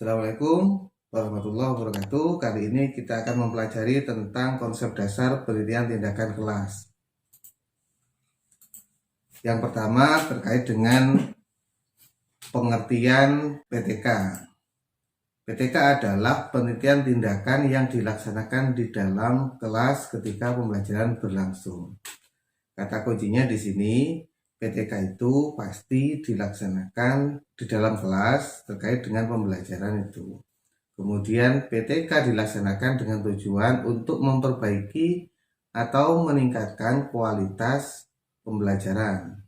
Assalamualaikum warahmatullahi wabarakatuh. Kali ini kita akan mempelajari tentang konsep dasar penelitian tindakan kelas. Yang pertama terkait dengan pengertian PTK. PTK adalah penelitian tindakan yang dilaksanakan di dalam kelas ketika pembelajaran berlangsung. Kata kuncinya di sini, PTK itu pasti dilaksanakan di dalam kelas terkait dengan pembelajaran itu. Kemudian PTK dilaksanakan dengan tujuan untuk memperbaiki atau meningkatkan kualitas pembelajaran,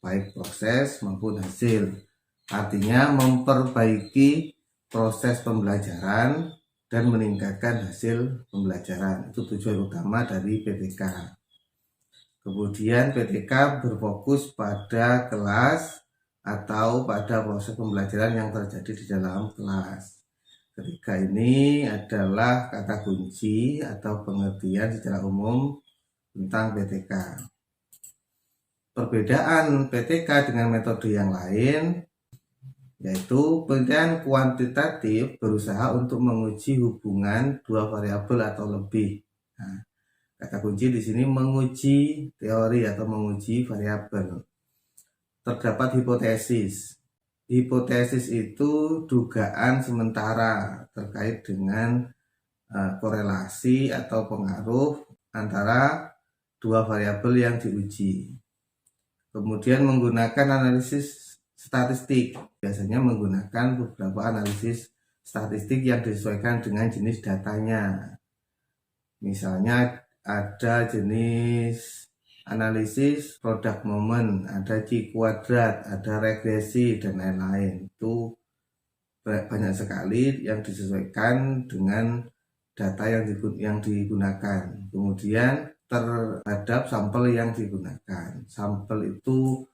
baik proses maupun hasil. Artinya memperbaiki proses pembelajaran dan meningkatkan hasil pembelajaran. Itu tujuan utama dari PTK. Kemudian PTK berfokus pada kelas atau pada proses pembelajaran yang terjadi di dalam kelas. Ketiga ini adalah kata kunci atau pengertian secara umum tentang PTK. Perbedaan PTK dengan metode yang lain yaitu penelitian kuantitatif berusaha untuk menguji hubungan dua variabel atau lebih. Nah, kata kunci di sini menguji teori atau menguji variabel. Terdapat hipotesis. Hipotesis itu dugaan sementara terkait dengan korelasi atau pengaruh antara dua variabel yang diuji. Kemudian menggunakan analisis statistik. Biasanya menggunakan beberapa analisis statistik yang disesuaikan dengan jenis datanya. Misalnya ada jenis analisis product moment, ada Q kuadrat, ada regresi, dan lain-lain. Itu banyak sekali yang disesuaikan dengan data yang digunakan. Kemudian terhadap sampel yang digunakan. Sampel itu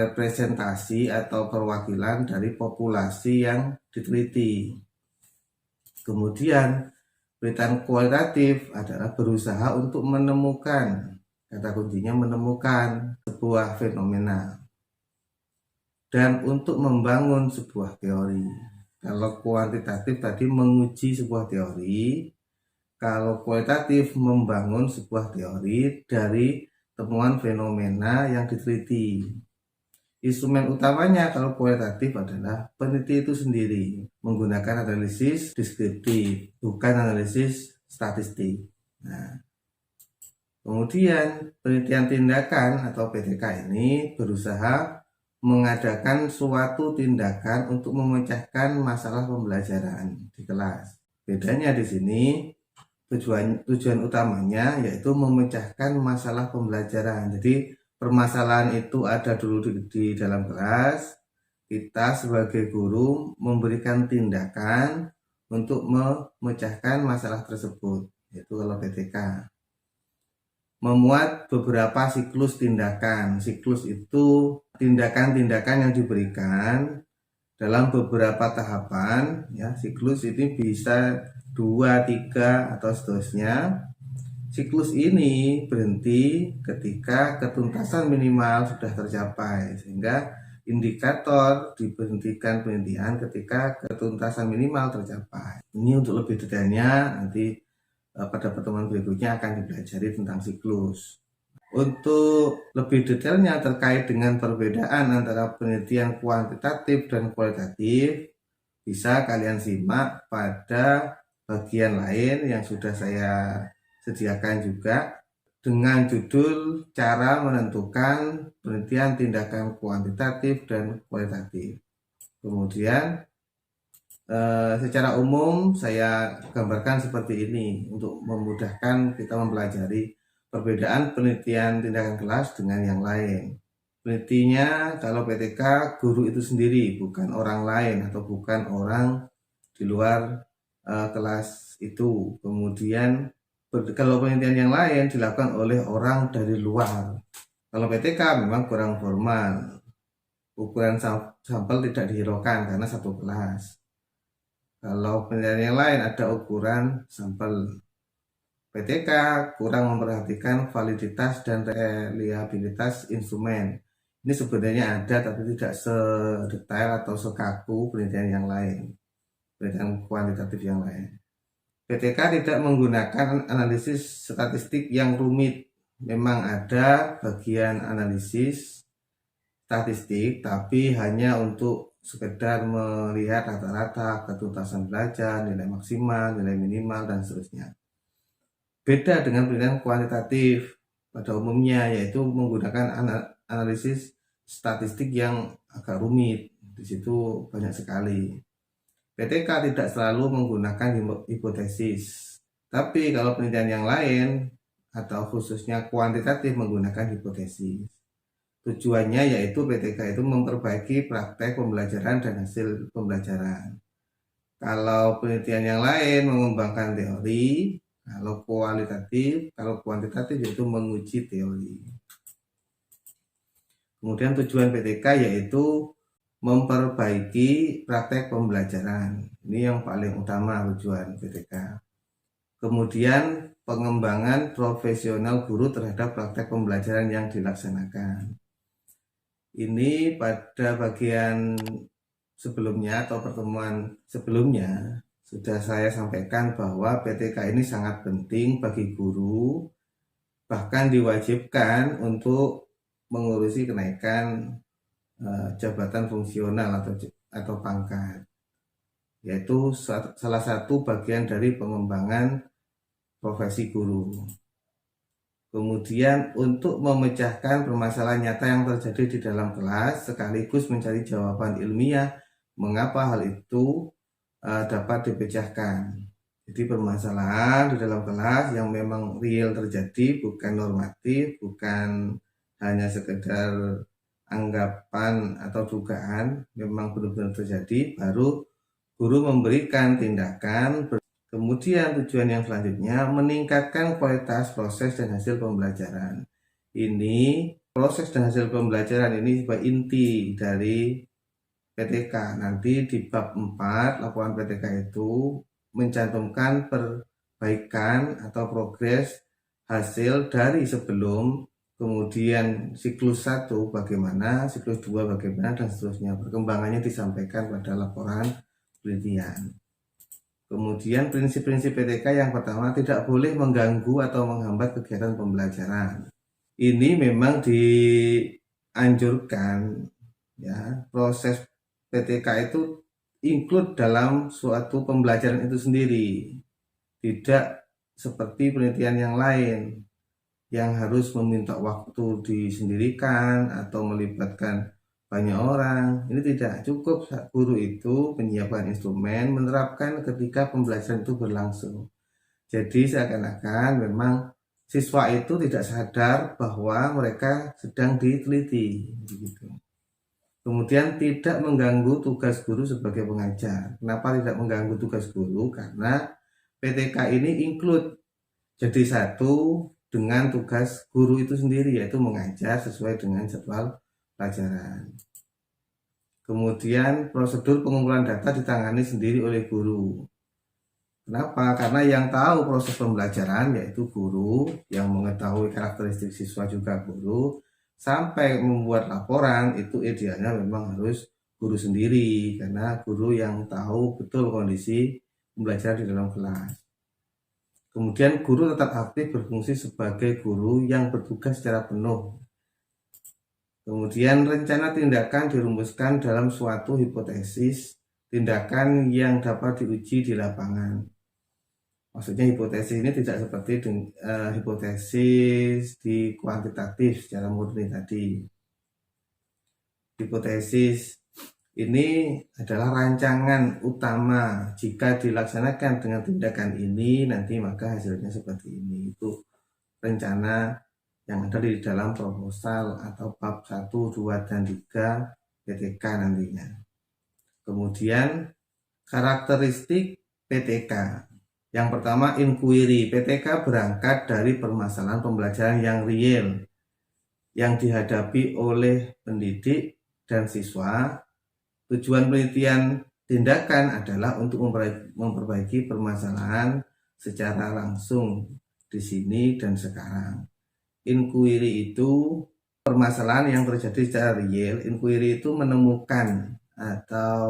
representasi atau perwakilan dari populasi yang diteliti. Kemudian penelitian kualitatif adalah berusaha untuk menemukan, kata kuncinya menemukan sebuah fenomena dan untuk membangun sebuah teori. Kalau kuantitatif tadi menguji sebuah teori, kalau kualitatif membangun sebuah teori dari temuan fenomena yang diteliti. Instrumen utamanya kalau kualitatif adalah peneliti itu sendiri menggunakan analisis deskriptif, bukan analisis statistik. Nah, kemudian penelitian tindakan atau PTK ini berusaha mengadakan suatu tindakan untuk memecahkan masalah pembelajaran di kelas. Bedanya di sini tujuan utamanya yaitu memecahkan masalah pembelajaran. Jadi permasalahan itu ada dulu di dalam kelas. Kita sebagai guru memberikan tindakan untuk memecahkan masalah tersebut, yaitu kalau PTK. Memuat beberapa siklus tindakan. Siklus itu tindakan-tindakan yang diberikan dalam beberapa tahapan, ya. Siklus ini bisa 2, 3 atau seterusnya. Siklus ini berhenti ketika ketuntasan minimal sudah tercapai, sehingga indikator diberhentikan penelitian ketika ketuntasan minimal tercapai. Ini untuk lebih detailnya nanti pada pertemuan berikutnya akan dipelajari tentang siklus. Untuk lebih detailnya terkait dengan perbedaan antara penelitian kuantitatif dan kualitatif, bisa kalian simak pada bagian lain yang sudah saya sediakan juga dengan judul cara menentukan penelitian tindakan kuantitatif dan kualitatif. Kemudian secara umum saya gambarkan seperti ini untuk memudahkan kita mempelajari perbedaan penelitian tindakan kelas dengan yang lain. Penelitinya kalau PTK guru itu sendiri, bukan orang lain atau bukan orang di luar kelas itu. Kemudian kalau penelitian yang lain dilakukan oleh orang dari luar. Kalau PTK memang kurang formal. Ukuran sampel tidak dihiraukan karena satu kelas. Kalau penelitian yang lain ada ukuran sampel. PTK kurang memperhatikan validitas dan reliabilitas instrumen. Ini sebenarnya ada tapi tidak sedetail atau sekaku penelitian yang lain, penelitian kuantitatif yang lain. PTK tidak menggunakan analisis statistik yang rumit. Memang ada bagian analisis statistik, tapi hanya untuk sekedar melihat rata-rata, ketuntasan belajar, nilai maksimal, nilai minimal, dan seterusnya. Beda dengan penelitian kuantitatif pada umumnya, yaitu menggunakan analisis statistik yang agak rumit. Di situ banyak sekali. PTK tidak selalu menggunakan hipotesis, tapi kalau penelitian yang lain atau khususnya kuantitatif menggunakan hipotesis. Tujuannya yaitu PTK itu memperbaiki praktek pembelajaran dan hasil pembelajaran. Kalau penelitian yang lain mengembangkan teori, kalau kuantitatif yaitu menguji teori. Kemudian tujuan PTK yaitu memperbaiki praktek pembelajaran. Ini yang paling utama tujuan PTK. Kemudian pengembangan profesional guru terhadap praktek pembelajaran yang dilaksanakan. Ini pada bagian sebelumnya atau pertemuan sebelumnya sudah saya sampaikan bahwa PTK ini sangat penting bagi guru, bahkan diwajibkan untuk mengurusi kenaikan jabatan fungsional atau pangkat, yaitu salah satu bagian dari pengembangan profesi guru. Kemudian untuk memecahkan permasalahan nyata yang terjadi di dalam kelas sekaligus mencari jawaban ilmiah mengapa hal itu dapat dipecahkan. Jadi permasalahan di dalam kelas yang memang real terjadi, bukan normatif, bukan hanya sekedar anggapan atau dugaan, memang benar-benar terjadi, baru guru memberikan tindakan. Kemudian tujuan yang selanjutnya meningkatkan kualitas proses dan hasil pembelajaran. Ini proses dan hasil pembelajaran ini sebagai inti dari PTK. Nanti di bab 4 laporan PTK itu mencantumkan perbaikan atau progres hasil dari sebelum, kemudian siklus 1 bagaimana, siklus 2 bagaimana, dan seterusnya. Perkembangannya disampaikan pada laporan penelitian. Kemudian prinsip-prinsip PTK yang pertama, tidak boleh mengganggu atau menghambat kegiatan pembelajaran. Ini memang dianjurkan, ya, proses PTK itu include dalam suatu pembelajaran itu sendiri. Tidak seperti penelitian yang lain yang harus meminta waktu disendirikan atau melibatkan banyak orang. Ini tidak cukup guru itu menyiapkan instrumen, menerapkan ketika pembelajaran itu berlangsung. Jadi seakan-akan memang siswa itu tidak sadar bahwa mereka sedang diteliti, begitu. Kemudian tidak mengganggu tugas guru sebagai pengajar. Kenapa tidak mengganggu tugas guru? Karena PTK ini include jadi satu dengan tugas guru itu sendiri, yaitu mengajar sesuai dengan jadwal pelajaran. Kemudian prosedur pengumpulan data ditangani sendiri oleh guru. Kenapa? Karena yang tahu proses pembelajaran yaitu guru, yang mengetahui karakteristik siswa juga guru. Sampai membuat laporan itu idealnya memang harus guru sendiri, karena guru yang tahu betul kondisi pembelajaran di dalam kelas. Kemudian guru tetap aktif berfungsi sebagai guru yang bertugas secara penuh. Kemudian rencana tindakan dirumuskan dalam suatu hipotesis tindakan yang dapat diuji di lapangan. Maksudnya hipotesis ini tidak seperti hipotesis di kuantitatif secara murni tadi. Hipotesis ini adalah rancangan utama. Jika dilaksanakan dengan tindakan ini, nanti maka hasilnya seperti ini. Itu rencana yang ada di dalam proposal atau bab 1, 2, dan 3 PTK nantinya. Kemudian karakteristik PTK. Yang pertama, inquiry. PTK berangkat dari permasalahan pembelajaran yang real yang dihadapi oleh pendidik dan siswa. Tujuan penelitian tindakan adalah untuk memperbaiki permasalahan secara langsung di sini dan sekarang. Inquiry itu permasalahan yang terjadi secara real. Inquiry itu menemukan atau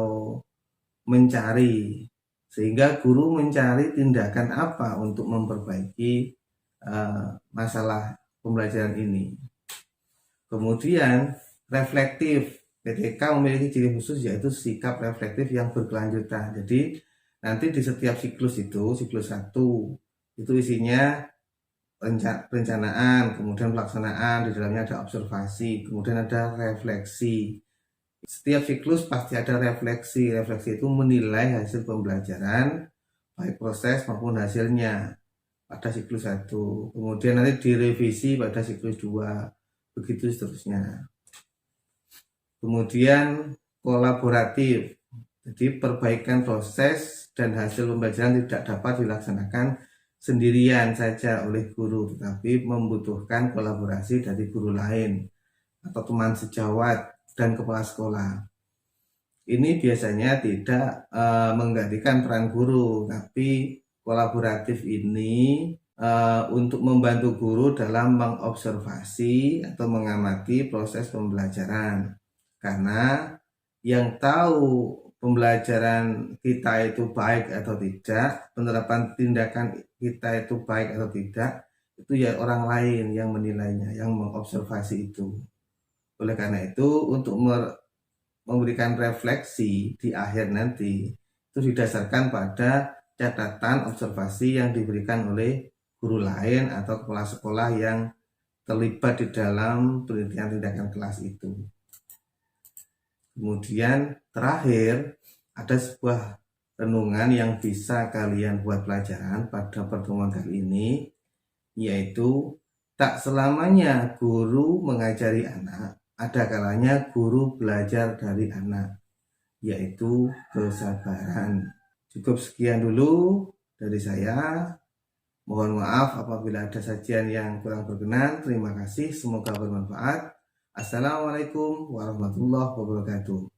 mencari, sehingga guru mencari tindakan apa untuk memperbaiki masalah pembelajaran ini. Kemudian reflektif, PTK memiliki ciri khusus yaitu sikap reflektif yang berkelanjutan. Jadi nanti di setiap siklus itu, siklus 1 itu isinya perencanaan, kemudian pelaksanaan, di dalamnya ada observasi, kemudian ada refleksi. Setiap siklus pasti ada refleksi. Refleksi itu menilai hasil pembelajaran, baik proses maupun hasilnya pada siklus 1. Kemudian nanti direvisi pada siklus 2, begitu seterusnya. Kemudian kolaboratif, jadi perbaikan proses dan hasil pembelajaran tidak dapat dilaksanakan sendirian saja oleh guru, tetapi membutuhkan kolaborasi dari guru lain atau teman sejawat dan kepala sekolah. Ini biasanya tidak menggantikan peran guru, tapi kolaboratif ini untuk membantu guru dalam mengobservasi atau mengamati proses pembelajaran. Karena yang tahu pembelajaran kita itu baik atau tidak, penerapan tindakan kita itu baik atau tidak, itu ya orang lain yang menilainya, yang mengobservasi itu. Oleh karena itu, untuk memberikan refleksi di akhir nanti, itu didasarkan pada catatan observasi yang diberikan oleh guru lain atau kepala sekolah yang terlibat di dalam penelitian tindakan kelas itu. Kemudian terakhir ada sebuah renungan yang bisa kalian buat pelajaran pada pertemuan kali ini, yaitu tak selamanya guru mengajari anak, ada kalanya guru belajar dari anak, yaitu kesabaran. Cukup sekian dulu dari saya. Mohon maaf apabila ada sajian yang kurang berkenan. Terima kasih, semoga bermanfaat. Assalamualaikum warahmatullahi wabarakatuh.